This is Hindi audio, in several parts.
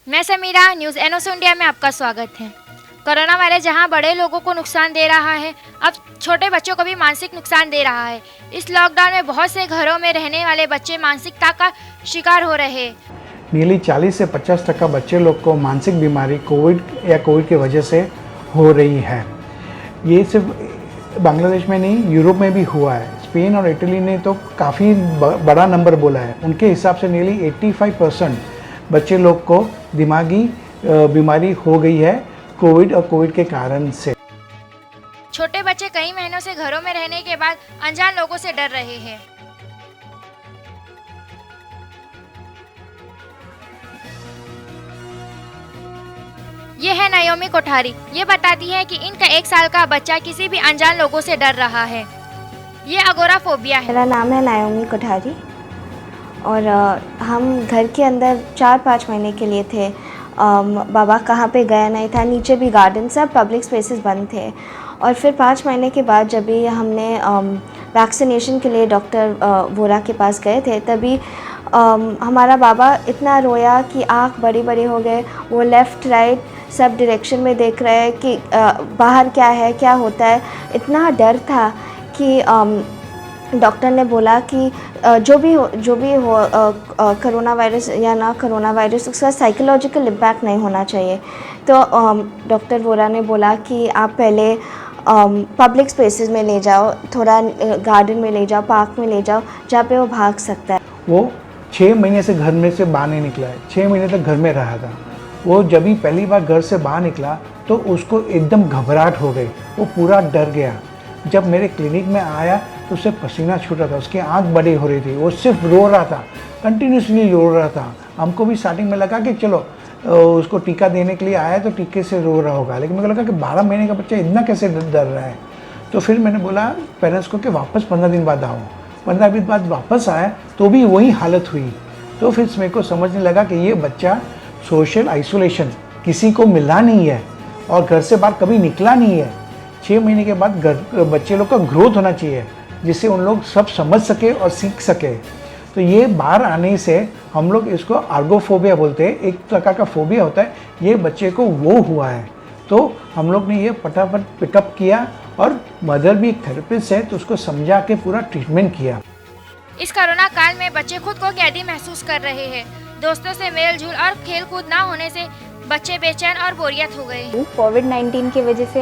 मैं समीरा, न्यूज़ एनओसी इंडिया में आपका स्वागत है। कोरोना वायरस जहां बड़े लोगों को नुकसान दे रहा है, अब छोटे बच्चों को भी मानसिक नुकसान दे रहा है। इस लॉकडाउन में बहुत से घरों में रहने वाले बच्चे मानसिकता का शिकार हो रहे हैं। नियरली 40 से 50% बच्चे लोग को मानसिक बीमारी कोविड की वजह से हो रही है। ये सिर्फ बांग्लादेश में नहीं, यूरोप में भी हुआ है। स्पेन और इटली ने तो काफ़ी बड़ा नंबर बोला है। उनके हिसाब से नियरली 85% बच्चे लोग को दिमागी बीमारी हो गई है कोविड के कारण से। छोटे बच्चे कई महीनों से घरों में रहने के बाद अनजान लोगों से डर रहे हैं। ये है नायोमी कोठारी। ये बताती है कि इनका 1 साल का बच्चा किसी भी अनजान लोगों से डर रहा है। ये अगोराफोबिया है। मेरा नाम है नायोमी कोठारी और हम घर के अंदर 4-5 महीने के लिए थे। बाबा कहाँ पे गया नहीं था, नीचे भी गार्डन सब पब्लिक स्पेसेस बंद थे। और फिर 5 महीने के बाद जब भी हमने वैक्सीनेशन के लिए डॉक्टर वोरा के पास गए थे, तभी हमारा बाबा इतना रोया कि आँख बड़ी बड़ी हो गए। वो लेफ़्ट राइट सब डायरेक्शन में देख रहे हैं कि बाहर क्या है, क्या होता है। इतना डर था कि डॉक्टर ने बोला कि जो भी हो कोरोना वायरस या ना कोरोना वायरस, उसका साइकोलॉजिकल इम्पैक्ट नहीं होना चाहिए। तो डॉक्टर वोरा ने बोला कि आप पहले पब्लिक स्पेसेस में ले जाओ, थोड़ा गार्डन में ले जाओ, पार्क में ले जाओ, जहाँ पे वो भाग सकता है। वो 6 महीने से घर में से बाहर नहीं निकला है। 6 महीने तक घर में रहा था। वो जब भी पहली बार घर से बाहर निकला तो उसको एकदम घबराहट हो गई। वो पूरा डर गया। जब मेरे क्लिनिक में आया तो उससे पसीना छूट रहा था, उसकी आंख बड़ी हो रही थी। वो सिर्फ रो रहा था, कंटिन्यूसली रो रहा था। हमको भी स्टार्टिंग में लगा कि चलो उसको टीका देने के लिए आया तो टीके से रो रहा होगा, लेकिन मेरे को लगा कि 12 महीने का बच्चा इतना कैसे डर रहा है। तो फिर मैंने बोला पेरेंट्स को कि वापस 15 दिन बाद आओ। 15 दिन बाद वापस आया तो भी वही हालत हुई। तो फिर मेरे को समझने लगा कि ये बच्चा सोशल आइसोलेशन, किसी को मिला नहीं है और घर से बाहर कभी निकला नहीं है। 6 महीने के बाद बच्चे लोग का ग्रोथ होना चाहिए, जिससे उन लोग सब समझ सके और सीख सके। तो ये बाहर आने से हम लोग इसको आर्गोफोबिया बोलते हैं, एक प्रकार का फोबिया होता है। ये बच्चे को वो हुआ है। तो हम लोग ने ये फटाफट पिकअप किया और मदर भी एक थेरेपिस्ट है तो उसको समझा के पूरा ट्रीटमेंट किया। इस कोरोना काल में बच्चे खुद को कैदी महसूस कर रहे हैं। दोस्तों से मेल झूल और खेल कूद ना होने से बच्चे बेचैन और बोरियत हो गए। कोविड-19 की वजह से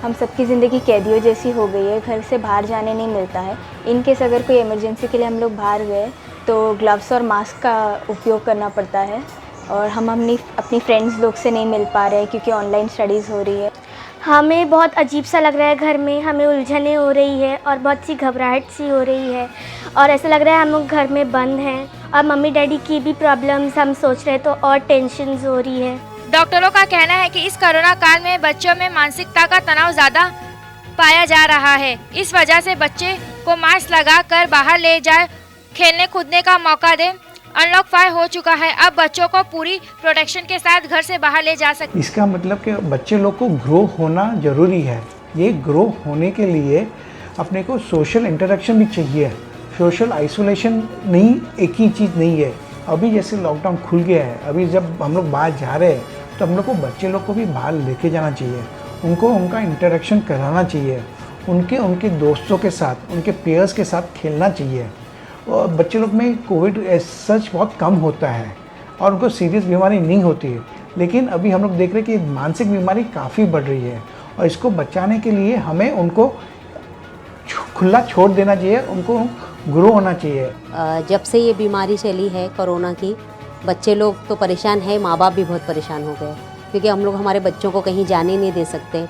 हम सबकी ज़िंदगी कैदियों जैसी हो गई है। घर से बाहर जाने नहीं मिलता है। इन केस अगर कोई इमरजेंसी के लिए हम लोग बाहर गए तो ग्लव्स और मास्क का उपयोग करना पड़ता है और हम अपनी फ्रेंड्स लोग से नहीं मिल पा रहे हैं क्योंकि ऑनलाइन स्टडीज़ हो रही है। हमें बहुत अजीब सा लग रहा है। घर में हमें उलझनें हो रही है और बहुत सी घबराहट सी हो रही है और ऐसा लग रहा है हम लोग घर में बंद हैं और मम्मी डैडी की भी प्रॉब्लम्स हम सोच रहे हैं तो और टेंशन्स हो रही है। डॉक्टरों का कहना है कि इस कोरोना काल में बच्चों में मानसिकता का तनाव ज्यादा पाया जा रहा है। इस वजह से बच्चे को मास्क लगा कर बाहर ले जाए, खेलने कूदने का मौका दे। अनलॉक 5 हो चुका है, अब बच्चों को पूरी प्रोटेक्शन के साथ घर से बाहर ले जा सकते। इसका मतलब कि बच्चे लोग को ग्रो होना ज़रूरी है। ये ग्रो होने के लिए अपने को सोशल इंटरेक्शन भी चाहिए। सोशल आइसोलेशन नहीं, एक ही चीज़ नहीं है। अभी जैसे लॉकडाउन खुल गया है, अभी जब हम लोग बाहर जा रहे हैं तो हम लोग को बच्चे लोग को भी बाहर लेके जाना चाहिए। उनको उनका इंटरेक्शन कराना चाहिए। उनके दोस्तों के साथ, उनके पेयर्स के साथ खेलना चाहिए। और बच्चे लोग में कोविड सच बहुत कम होता है और उनको सीरियस बीमारी नहीं होती है, लेकिन अभी हम लोग देख रहे हैं कि मानसिक बीमारी काफ़ी बढ़ रही है और इसको बचाने के लिए हमें उनको खुला छोड़ देना चाहिए, उनको ग्रो होना चाहिए। जब से ये बीमारी चली है कोरोना की, बच्चे लोग तो परेशान है, माँ बाप भी बहुत परेशान हो गए क्योंकि हम लोग हमारे बच्चों को कहीं जाने नहीं दे सकते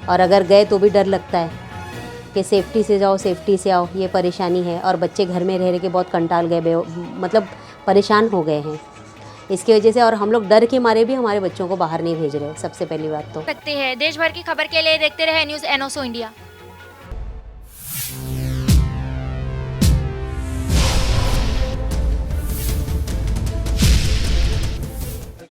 और अगर गए तो भी डर लगता है कि सेफ्टी से जाओ, सेफ्टी से आओ। ये परेशानी है और बच्चे घर में रह के बहुत कंटाल गए, मतलब परेशान हो गए हैं इसकी वजह से। और हम लोग डर के मारे भी हमारे बच्चों को बाहर नहीं भेज रहे। सबसे पहली बात तो सकते हैं। देश भर की खबर के लिए देखते रहे न्यूज़ एनओसी इंडिया।